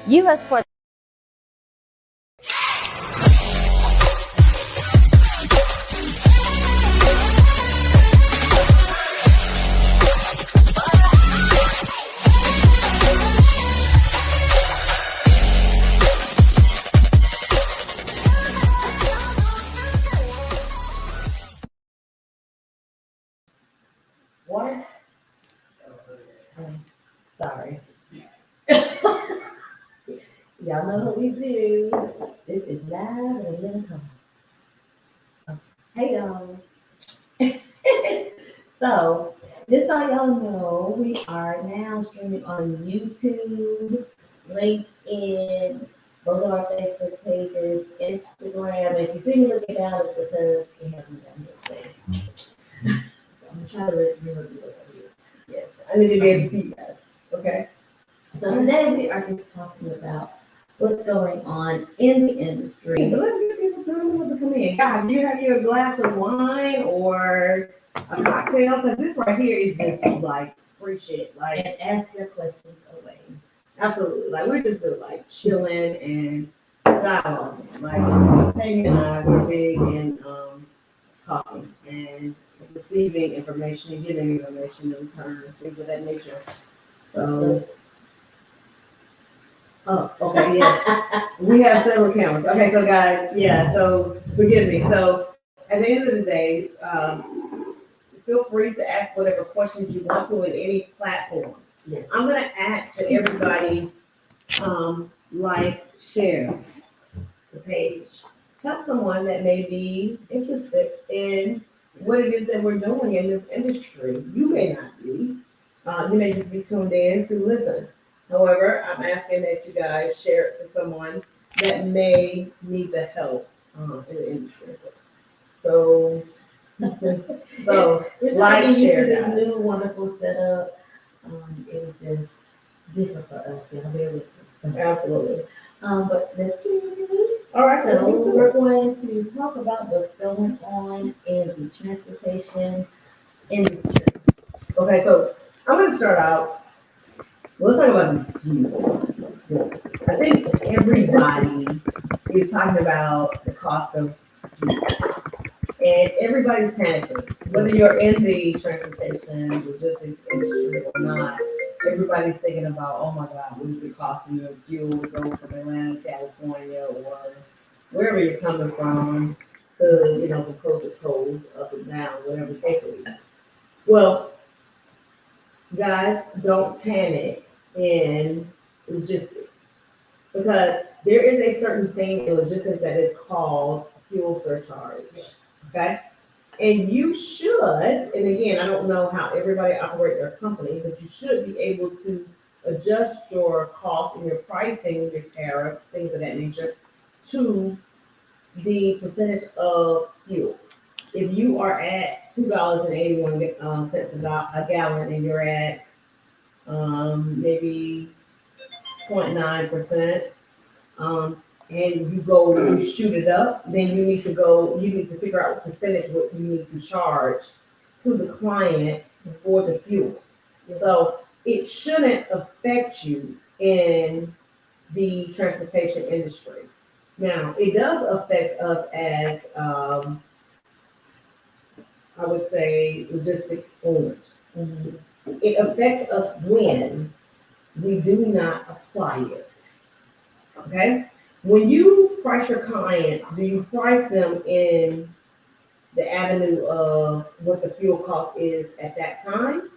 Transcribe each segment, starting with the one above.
U.S. Port. Water? Sorry. Y'all know what we do. This is live and then come. Hey y'all. So, just so y'all know, we are now streaming on YouTube, LinkedIn, both of our Facebook pages, Instagram. If you see me looking down, it's because it hasn't done yet. So I'm trying to remember to look at you. Yes, I need to be able to see you guys. Okay. So today we are just talking about what's going on in the industry. But let's give people time to come in. Guys, do you have your glass of wine or a cocktail? Because this right here is just like free shit. Like, and ask your questions away. Absolutely. Like, we're just like chilling and dialoguing. Like, Tammy and I, we're big in talking and receiving information and giving information in return, things of that nature. So, oh, okay, yes. We have several cameras. Okay, so guys, yeah, so forgive me. So at the end of the day, feel free to ask whatever questions you want to in any platform. Yes. I'm gonna ask that everybody like, share the page. Help someone that may be interested in what it is that we're doing in this industry. You may not be. You may just be tuned in to listen. However, I'm asking that you guys share it to someone that may need the help in the industry. So, We're trying to use this new wonderful setup. It was just different for us. Y'all bear with us. Absolutely. But let's get into it. All right. So we're going to talk about what's going on in the transportation industry. Okay, so I'm going to start out. Let's talk about these fuel. I think everybody is talking about the cost of fuel. And everybody's panicking. Whether you're in the transportation, logistics industry or not, everybody's thinking about, oh my God, what is it costing you in fuel to go from Atlanta, California, or wherever you're coming from, from coast to coast, up and down, whatever the case may be. Well, guys, don't panic in logistics, because there is a certain thing in logistics that is called fuel surcharge. Okay? And you should, and again, I don't know how everybody operates their company, but you should be able to adjust your costs and your pricing, your tariffs, things of that nature, to the percentage of fuel. If you are at $2.81 a gallon and you're at maybe 0.9%, and you shoot it up, then you need to figure out what percentage what you need to charge to the client for the fuel. So it shouldn't affect you in the transportation industry. Now, it does affect us as, I would say, logistics owners. Mm-hmm. It affects us when we do not apply it. Okay? When you price your clients, do you price them in the avenue of what the fuel cost is at that time?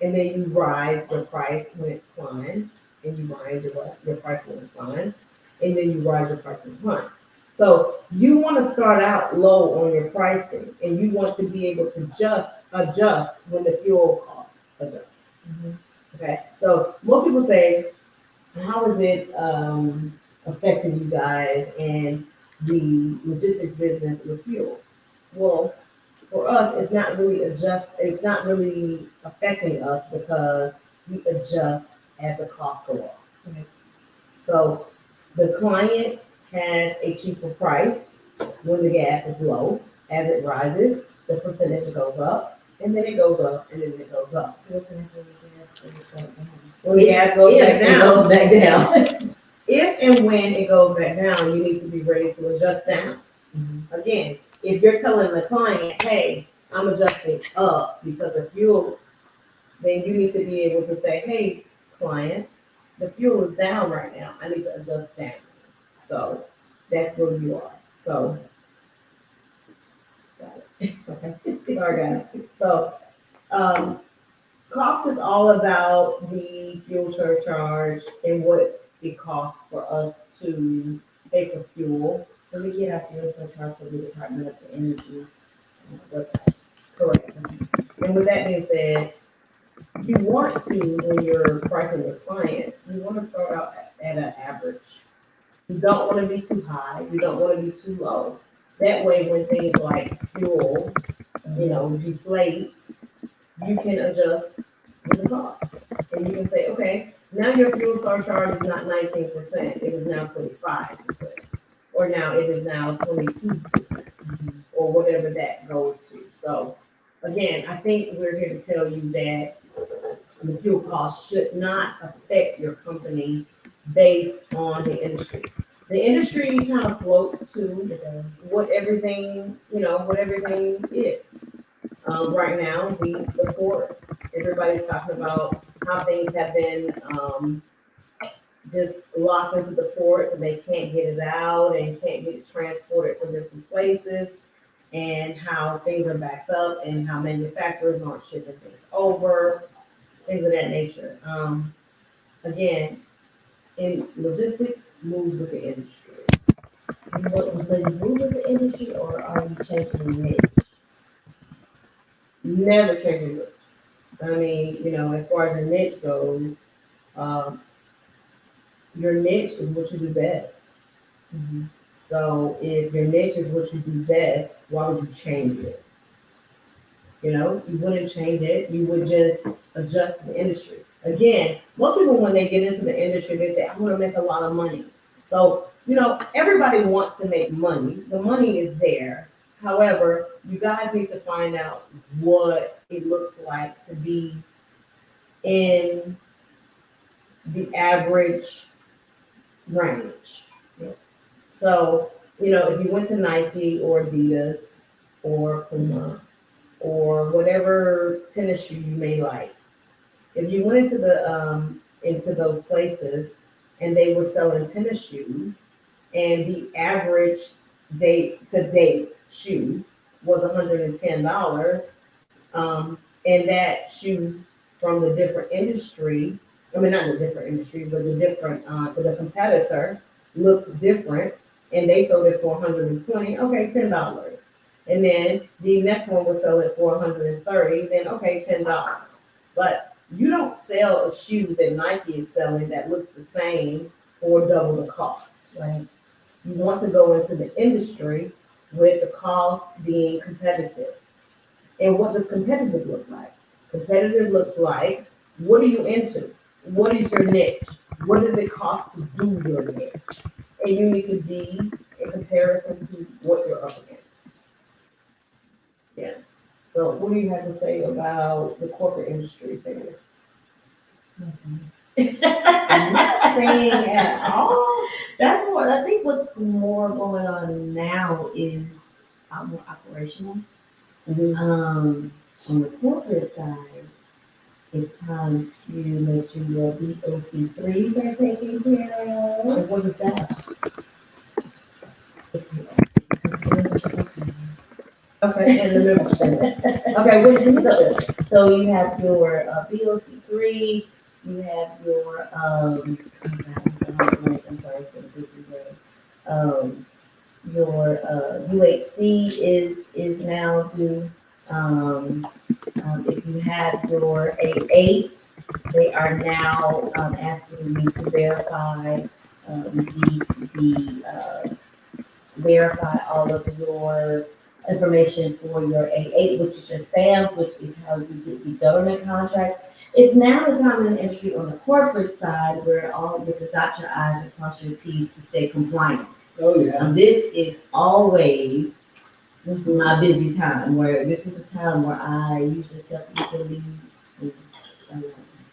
And then you rise your price when it climbs, and you rise your price when it climbs, and then you rise your price when it climbs. So you want to start out low on your pricing, and you want to be able to adjust when the fuel cost adjusts. Mm-hmm. Okay, so most people say, how is it affecting you guys and the logistics business with fuel? Well, for us, it's not really affecting us because we adjust as the costs go up. Okay. So the client has a cheaper price when the gas is low. As it rises, the percentage goes up, and then it goes up, and then it goes up. So when the gas goes back down, if and when it goes back down, you need to be ready to adjust down. Mhm. Again, if you're telling the client, hey, I'm adjusting up because of fuel, then you need to be able to say, hey, client, the fuel is down right now. I need to adjust down. So that's where you are. So, got it. Okay. Sorry, guys. So, cost is all about the fuel surcharge and what it costs for us to pay for fuel. When we get our fuel surcharge from the Department of Energy website. Correct. And with that being said, you want to, when you're pricing your clients, you want to start out at an average. You don't want to be too high. You don't want to be too low. That way, when things like fuel, deflates, you can adjust with the cost. And you can say, okay, now your fuel surcharge is not 19%, it is now 25%. Or now it is now 22%, or whatever that goes to. So again, I think we're here to tell you that the fuel cost should not affect your company based on the industry. The industry kind of floats to what everything is. Right now, the ports, everybody's talking about how things have been just locked into the ports and they can't get it out and can't get it transported from different places, and how things are backed up and how manufacturers aren't shipping things over, things of that nature. Again, in logistics, move with the industry. So you move with the industry, or are you changing the niche? Never changing niche. I mean, as far as your niche goes, your niche is what you do best. Mm-hmm. So if your niche is what you do best, why would you change it? You wouldn't change it. You would just adjust to the industry. Again, most people, when they get into the industry, they say, I want to make a lot of money. So, everybody wants to make money. The money is there. However, you guys need to find out what it looks like to be in the average range. So, if you went to Nike or Adidas or Puma or whatever tennis shoe you may like, if you went into those places and they were selling tennis shoes, and the average date shoe was $110, and that shoe from the different industry, not the different industry, but the competitor looked different, and they sold it for $120, okay, $10. And then the next one will sell it for $130, then okay, $10. But you don't sell a shoe that Nike is selling that looks the same for double the cost, right? You want to go into the industry with the cost being competitive. And what does competitive look like? Competitive looks like, what are you into? What is your niche? What does it cost to do your niche? And you need to be in comparison to what you're up against. Yeah. So what do you have to say about the corporate industry, Taylor? Nothing at all. That's what I think. What's more going on now is more operational. On the corporate side, it's time to make sure your BOC3s are taken care of. And what is that? Okay, and the membership. Okay, what is the membership? So you have your BOC3, you have your I'm sorry, it's been a busy day. Your UHC is now due. If you have your A8s, they are now asking you to verify verify all of your information for your A8, which is your SAMs, which is how you get the government contracts. It's now the time in the industry on the corporate side where all you have to dot your I's and cross your T's to stay compliant. Oh, yeah. This is always my busy time, where this is the time where I usually tell people to leave.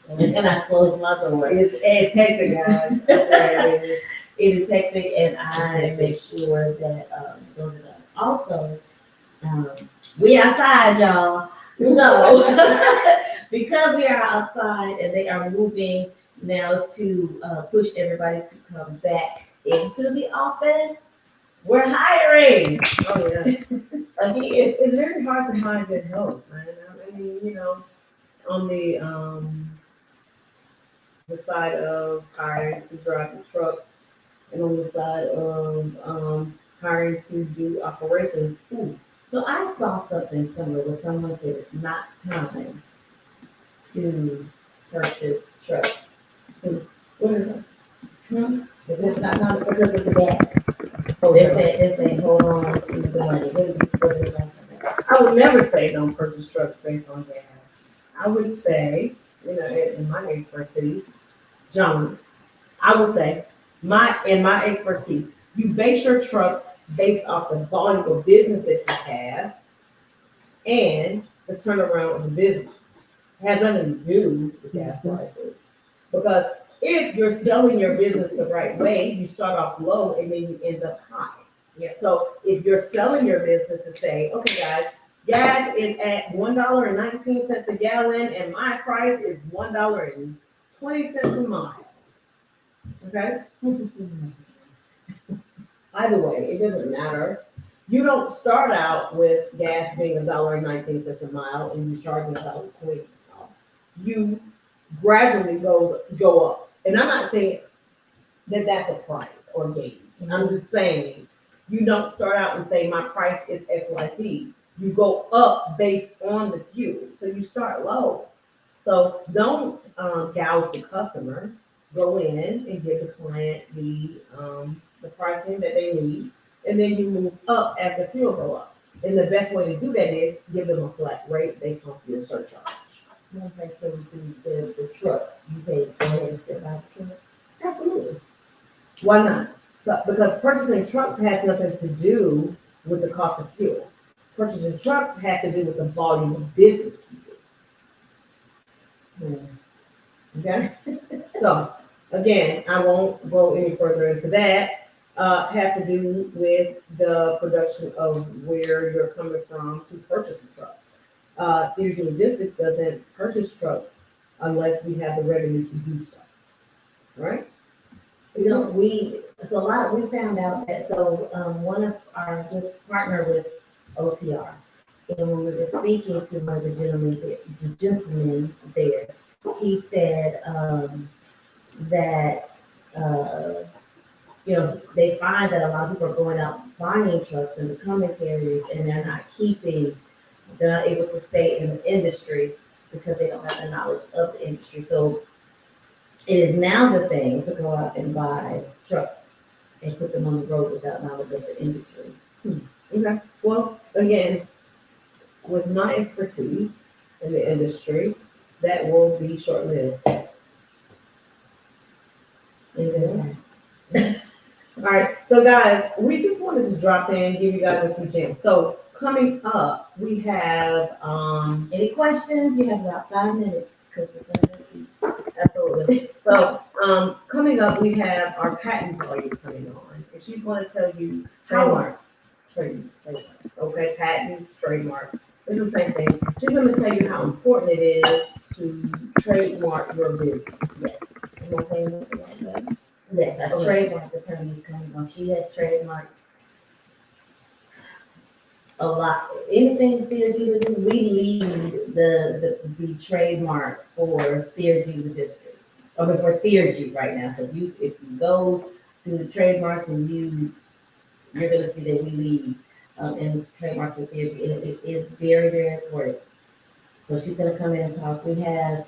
and I close my door. It's hectic, guys. That's what it is. It is hectic, and I hectic. make sure that those are done. Also, we outside, y'all. So because we are outside, and they are moving now to push everybody to come back into the office, we're hiring Oh, yeah. again. It's very hard to find good help, man. I mean, on the side of hiring to drive the trucks, and on the side of hiring to do operations. Ooh. So I saw something somewhere where someone said it's not time to purchase trucks. What is it? It's not time because of the gas. Oh, They're saying hold on to the money. What do you think of that? I would never say don't purchase trucks based on gas. I would say, in my expertise, John, I would say, in my expertise, you base your trucks based off the volume of business that you have and the turnaround of the business. It has nothing to do with gas prices. Because if you're selling your business the right way, you start off low and then you end up high. Yeah. So if you're selling your business to say, okay, guys, gas is at $1.19 a gallon, and my price is $1.20 a mile. Okay? Either way, it doesn't matter. You don't start out with gas being $1.19 a mile and you charge $1.20 a mile. You gradually go up. And I'm not saying that that's a price or gauge. I'm just saying you don't start out and say my price is XYZ. You go up based on the fuel. So you start low. So don't gouge the customer. Go in and give the client the pricing that they need, and then you move up as the fuel go up. And the best way to do that is give them a flat rate based on fuel surcharge. Okay, so the trucks, you say go ahead and still buy the trucks? Absolutely. Why not? So because purchasing trucks has nothing to do with the cost of fuel. Purchasing trucks has to do with the volume of business you do. Okay? So, again, I won't go any further into that. Has to do with the production of where you're coming from to purchase a truck. Fusion Logistics doesn't purchase trucks unless we have the revenue to do so. Right? We found out that, one of our good partner with OTR, and when we were speaking to one of the gentlemen there, he said that they find that a lot of people are going out buying trucks and becoming carriers, and they're not able to stay in the industry because they don't have the knowledge of the industry. So it is now the thing to go out and buy trucks and put them on the road without knowledge of the industry. Okay. Well, again, with my expertise in the industry, that will be short-lived. All right, so guys, we just wanted to drop in, give you guys a few gems. So coming up, we have Any questions? You have about 5 minutes because we're going to eat. absolutely. So coming up, we have our patents lawyer coming on, and she's going to tell you trademark. Okay, patents, trademark. It's the same thing. She's going to tell you how important it is to trademark your business. Yes. Am I saying something like that? Yes, our Okay. trademark attorney is coming on. She has trademarked a lot. Anything Theurgy Logistics, we lead the trademark for Theurgy Logistics. I mean, for Theurgy right now. So if you go to the trademarks and you're gonna see that we lead in trademarks with Theurgy. It is very, very important. So she's gonna come in and talk. We have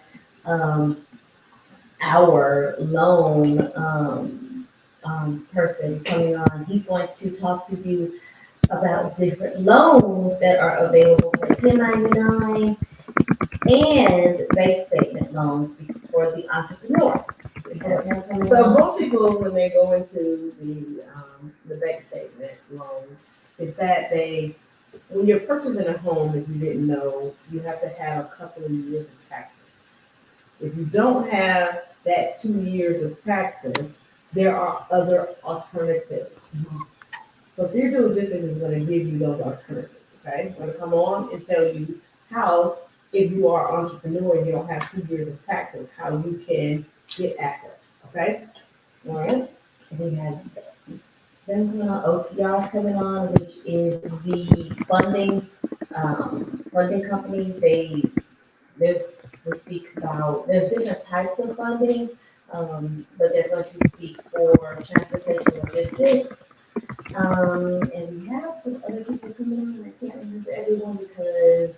our loan person coming on. He's going to talk to you about different loans that are available for 1099 and bank statement loans for the entrepreneur. So most people, when they go into the bank statement loans, is that when you're purchasing a home, if you didn't know, you have to have a couple of years of taxes. If you don't have that 2 years of taxes, there are other alternatives. So Dear Due Logistics is gonna give you those alternatives, okay? I'm gonna come on and tell you how, if you are an entrepreneur and you don't have 2 years of taxes, how you can get assets, okay? All right? We have them coming on, OTR's coming on, which is the funding company. They speak about, there's different types of funding, but they're going to speak for transportation logistics. And we have some other people coming on, I can't remember everyone because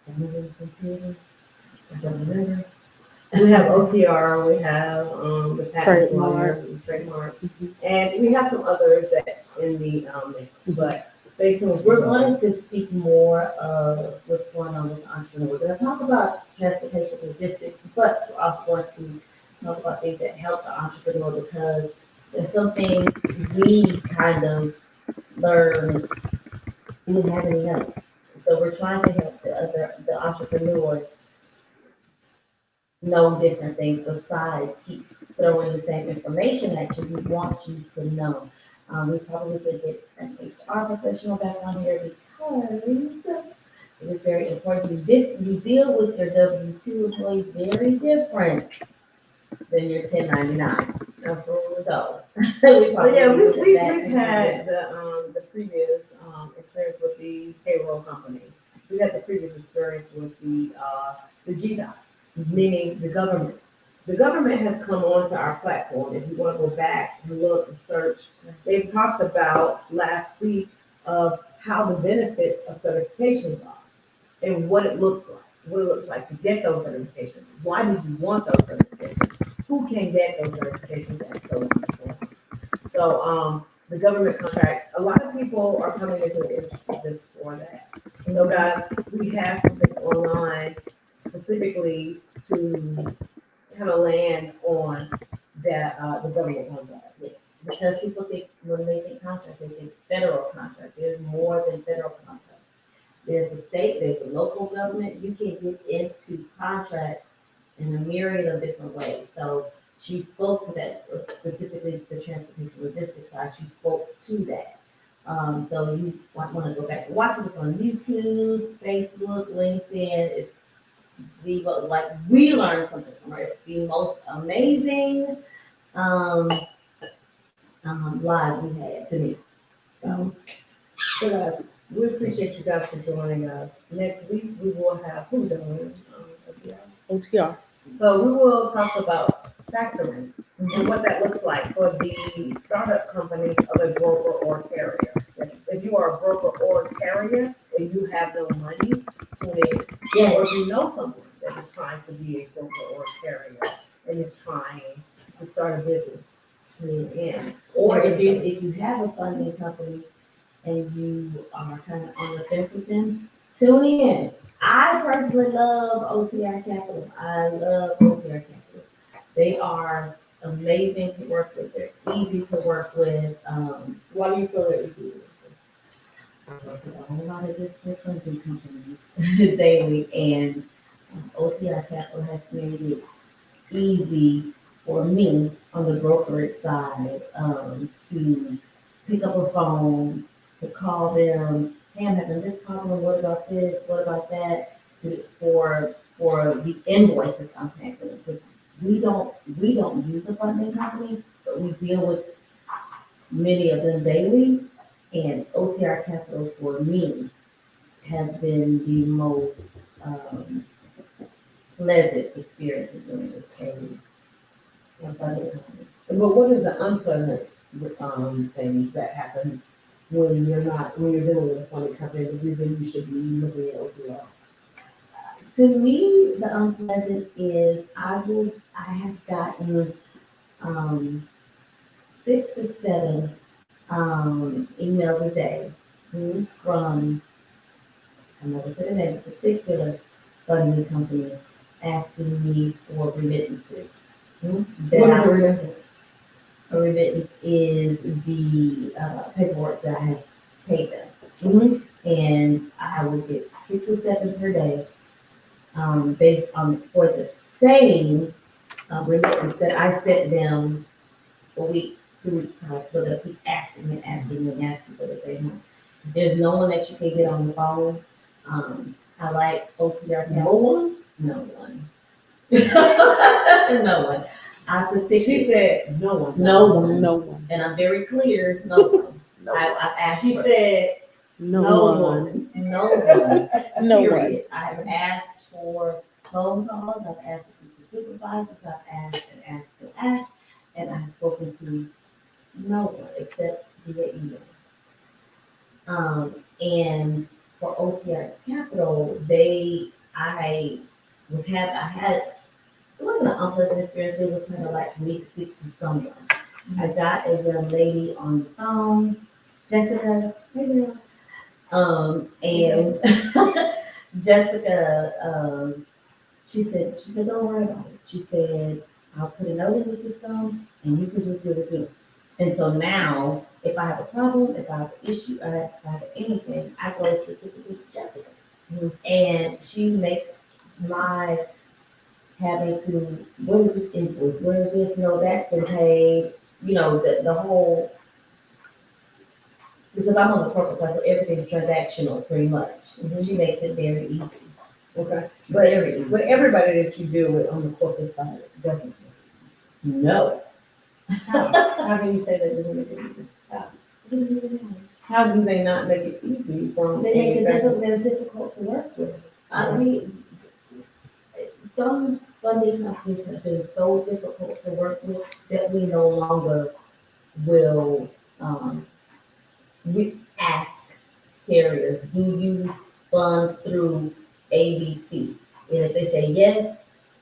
I'm really considering, I don't remember. We have OTR, we have, the patent lawyer, Trademark. trademark, Mhm. and we have some others that's in the, mix, but stay tuned. We're going to speak more of what's going on with the entrepreneur. We're gonna talk about transportation logistics, but we're also going to talk about things that help the entrepreneur because there's some things we kind of learned, we didn't have any help. So we're trying to help the entrepreneur know different things besides keep throwing the same information at you. We want you to know. We probably could get an HR professional back on here because it is very important. You deal with your W-2 employees very different than your 1099. Absolutely. So. So probably yeah, look at we've that had the previous, experience with the payroll company. We had the previous experience with the GDOT, meaning the government. The government has come onto our platform. If you want to go back and look and search, they've talked about last week of how the benefits of certifications are and what it looks like to get those certifications. Why do you want those certifications? Who can get those certifications and so on and so on. So, the government contracts, a lot of people are coming into the industry just for that. So guys, we have something online specifically to kind of land on that, the government contract. Yes, because people think, when they think contracts, they think federal contract. There's more than federal contract. There's the state, there's the local government. You can get into contracts in a myriad of different ways. So she spoke to that, specifically the transportation logistics side. She spoke to that. So you want to go back and watch this on YouTube, Facebook, LinkedIn. It's like we learned something from her. It's the most amazing live we had to me. So guys, we appreciate you guys for joining us. Next week, we will have, who's on? OTR. So we will talk about factoring and what that looks like for the startup companies of a broker or carrier. If you are a broker or carrier and you have no money, tune in. Yes. Or if you know someone that is trying to be a broker or carrier and is trying to start a business, tune in. Or if you have a funding company and you are kind of on the fence with them, tune in. I personally love OTR Capital. I love OTR Capital. They are amazing to work with. They're easy to work with. Why do you feel they're easy? I work with a whole lot of different funding companies daily, and OTR Capital has made it easy for me on the brokerage side to pick up a phone, to call them. Hey, I'm having this problem. What about this? What about that? For the invoices I'm handling. Because we don't use a funding company, but we deal with many of them daily. And OTR Capital for me has been the most pleasant experience of doing this a funding company. But what is the unpleasant things that happens when you're dealing with a funding company? The reason you should be looking at OTR. To me, the unpleasant is I have gotten 6 to 7 emails a day from, I'm not gonna say the name, a particular funding company asking me for remittances. What is a remittance? A remittance is the paperwork that I have paid them. And I will get 6 or 7 per day based on, for the same remittance that I sent them a week, 2 weeks prior, so they'll keep asking and asking and asking for the same one. There's no one that you can get on the phone. I like OTR. No one? No one. No one. I particularly. She said no one. No one. No one. And I'm very clear, no one. I've asked She for said No, no one. one. no one. No one. Period. I have asked for phone calls, I've asked to speak to supervisors, I've asked and asked and asked, and I have spoken to no one except via email. And for OTR Capital, I had, it wasn't an unpleasant experience, it was kind of like me to speak to someone. I got a young lady on the phone, Jessica, hey girl. And Jessica, she said, don't worry about it. She said, I'll put a note in the system and you can just do it through. And so now, if I have a problem, if I have an issue, if I have anything, I go specifically to Jessica. And she makes my having to, what is this invoice? Where is this? No, that's been paid. You know, the whole, because I'm on the corporate side, so everything's transactional pretty much. She makes it very easy. Okay. Very easy. But everybody that you deal with on the corporate side doesn't. No. How can you say that doesn't make it easy? How do they not make it easy from? They make it anything? they're difficult to work with. Some funding companies have been so difficult to work with that we no longer will, we ask carriers, do you fund through ABC? And if they say yes,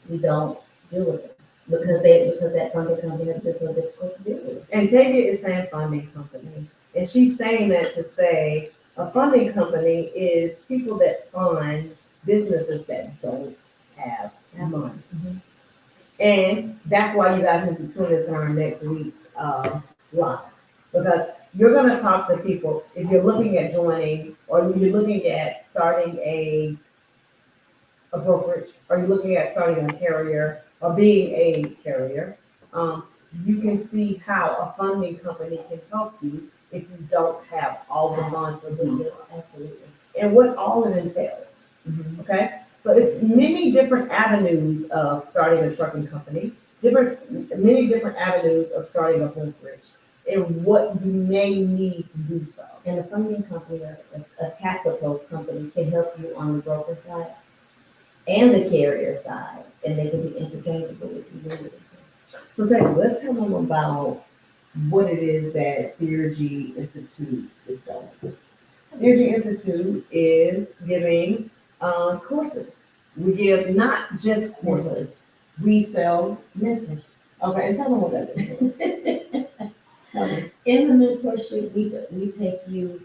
we don't deal with it because that funding company has been so difficult to deal with. And Tavia is saying funding company, and she's saying that to say a funding company is people that fund businesses that don't have money. Mhm. And that's why you guys need to tune into our next week's live, because you're gonna talk to people, if you're looking at joining, or you're looking at starting a brokerage, or you're looking at starting a carrier, or being a carrier, you can see how a funding company can help you if you don't have all the funds to do so. Absolutely. And what all it entails, okay? So it's many different avenues of starting a trucking company, many different avenues of starting a brokerage, and what you may need to do so. And a funding company, a capital company can help you on the broker side and the carrier side, and they can be interchangeable if you really need to. So Tavia, let's tell them about what it is that Theurgy Institute is selling. Theurgy Institute is giving courses. We give not just courses, we sell Mentorship. Okay, and tell them what that is. Tell them. In the mentorship, we take you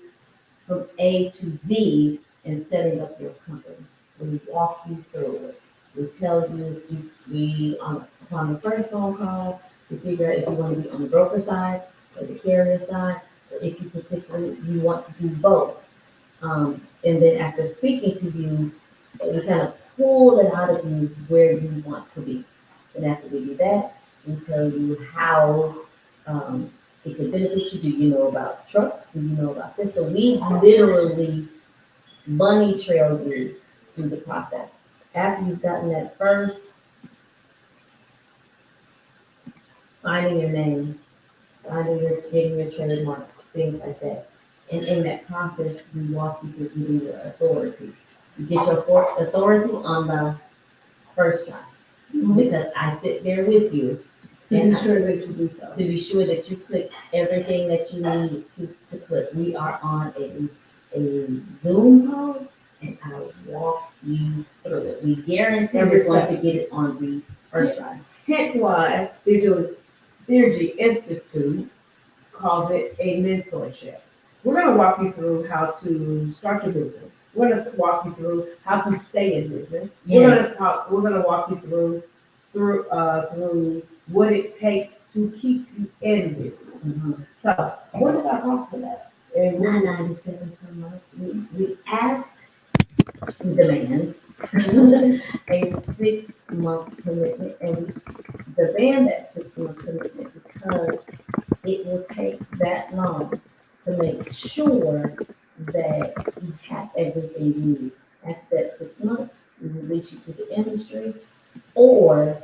from A to Z in setting up your company. We walk you through it. We tell you, upon the first phone call, we figure out if you want to be on the broker side or the carrier side, or if you want to do both. And then after speaking to you, we kind of pull it out of you where you want to be. And after we do that, we tell you how it can benefit you. Do you know about trucks? Do you know about this? So we literally money trail you through the process. After you've gotten that first, finding your name, getting your trademark, things like that. And in that process, we walk you through getting your authority. You get your authority on the first try. Because I sit there with you To be sure that you do so. to be sure that you click everything that you need to click. We are on a Zoom call and I walk you through it. We guarantee Every you're going to step. get it on the first try. Hence why Theurgy Institute calls it a mentorship. We're gonna walk you through how to start your business. We're gonna walk you through how to stay in business. Yes. We're gonna walk you through what it takes to keep you in business. So what is our cost for that? And we're $9.97 per month. We ask, we demand a 6-month commitment, and the band that 6-month commitment because it will take that long to make sure that you have everything you need. After that 6 months, we release you to the industry, or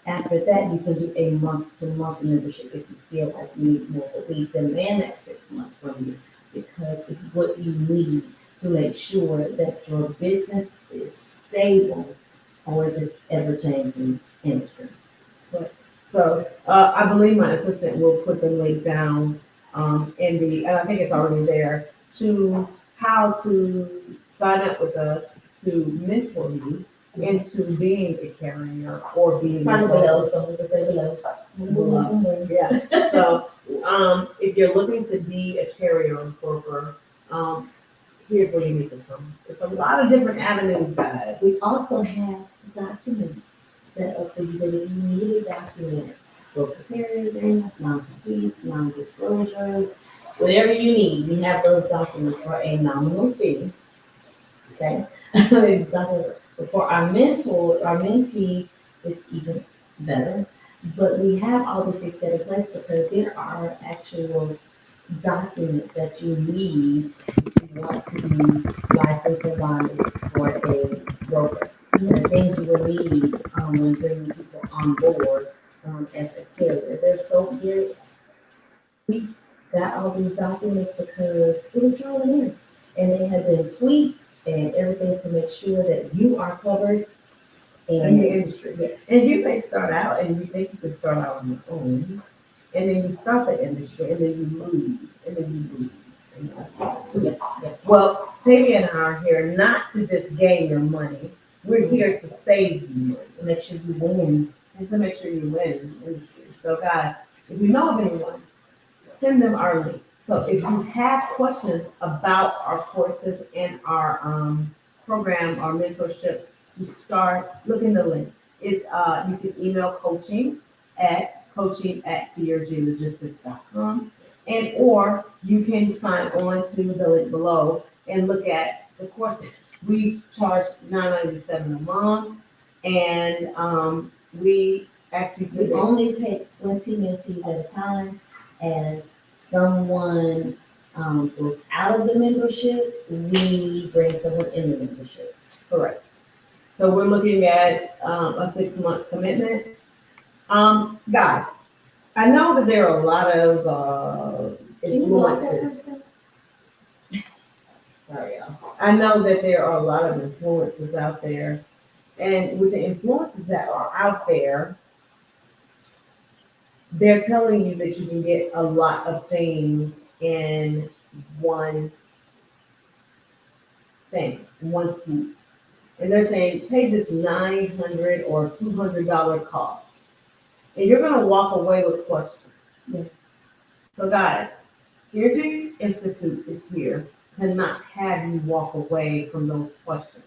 after that, you can do a month-to-month membership if you feel like you need more. But we demand that 6 months from you because it's what you need to make sure that your business is stable for this ever-changing industry. So, I believe my assistant will put the link down, and I think it's already there, to how to sign up with us to mentor you into being a carrier or being. Probably below, so I'm just gonna say below. Below. Yeah, so, if you're looking to be a carrier or broker, here's where you need to come. It's a lot of different avenues, guys. We also have documents set up for you that if you need documents, broker carrier agreements, non-competes, non-disclosures, whatever you need, we have those documents for a nominal fee. Okay? But for our mentees, it's even better. But we have all this things set in place because there are actual documents that you need if you want to be licensed and bonded for a broker. The things you will need when bringing people on board as a carrier. We got all these documents because it was trial and error. And they have been tweaked and everything to make sure that you are covered. In the industry. Yes. And you may start out and you think you can start out on your own, and then you start the industry, and then you lose, and then you lose. And you lose. Yes. Well, Tavia and I are here not to just gain your money. We're here to save you money, To make sure you win. and to make sure you win in the industry. So guys, if you know of anyone, send them our link. So if you have questions about our courses and our program, our mentorship to start, look in the link. It's you can email coaching@drglogistics.com, and or you can sign on to the link below and look at the courses. We charge $9.97 a month, and we ask you We to. only take 20 mentees at a time. As someone goes out of the membership, we bring someone in the membership. Correct. So we're looking at a 6 months commitment. Guys, I know that there are a lot of influences. Sorry, y'all. I know that there are a lot of influences out there. And with the influences that are out there, they're telling you that you can get a lot of things in one thing, one scoop. And they're saying, pay this $900 or $200 cost. And you're gonna walk away with questions. Yes. So guys, Energy Institute is here to not have you walk away from those questions.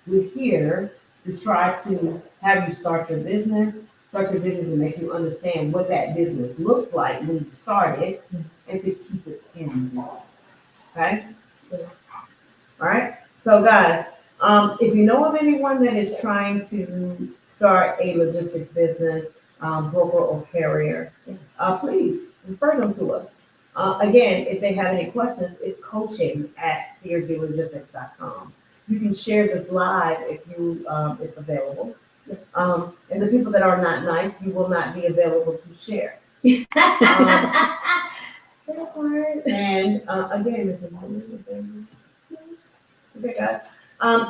We're here to try to have you start your business and make you understand what that business looks like when you start it, and to keep it in business. Okay? Yes. All right. So guys, if you know of anyone that is trying to start a logistics business, broker or carrier, please refer them to us. Again, if they have any questions, it's coaching@drglogistics.com. You can share this live if available. Yes. And the people that are not nice, you will not be available to share. That part. And again, this is okay, guys.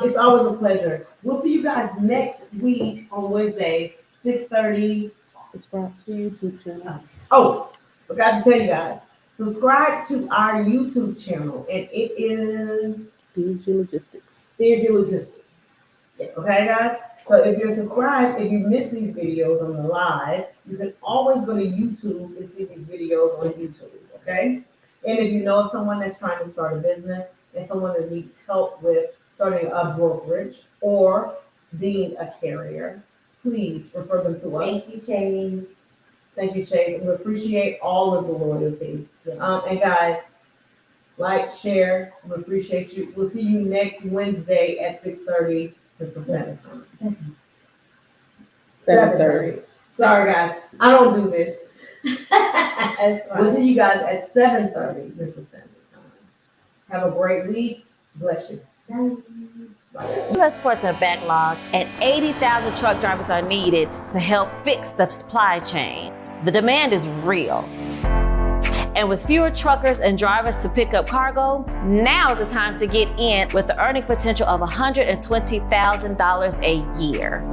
It's always a pleasure. We'll see you guys next week on Wednesday, 6:30. Subscribe to YouTube channel. Oh, forgot to tell you guys. Subscribe to our YouTube channel, and it is DG Logistics. DG Logistics. Okay, guys? So if you're subscribed, if you miss these videos on the live, you can always go to YouTube and see these videos on YouTube, okay? And if you know of someone that's trying to start a business and someone that needs help with starting a brokerage or being a carrier, please refer them to us. Thank you, Chase. Thank you, Chase. We appreciate all of the loyalty. And guys, like, share, we appreciate you. We'll see you next Wednesday at 6:30. Central Standard Time. 7:30. Sorry, guys. I don't do this. That's We'll see you guys at 7:30 Central Standard Time. Have a great week. Bless you. Bye. U.S. ports are backlogged and 80,000 truck drivers are needed to help fix the supply chain. The demand is real. And with fewer truckers and drivers to pick up cargo, now is the time to get in with the earning potential of $120,000 a year.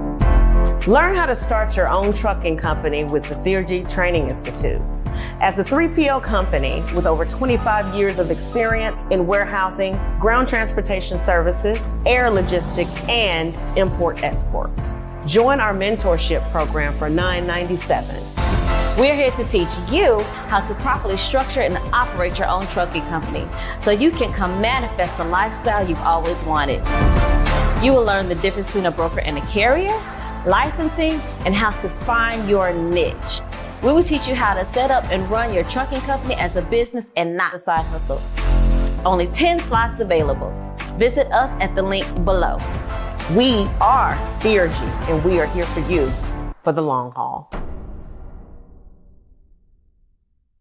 Learn how to start your own trucking company with the Theurgy Training Institute. As a 3PL company with over 25 years of experience in warehousing, ground transportation services, air logistics, and import-exports. Join our mentorship program for $9.97. We're here to teach you how to properly structure and operate your own trucking company so you can come manifest the lifestyle you've always wanted. You will learn the difference between a broker and a carrier, licensing, and how to find your niche. We will teach you how to set up and run your trucking company as a business and not a side hustle. Only 10 slots available. Visit us at the link below. We are Theurgy, and we are here for you for the long haul.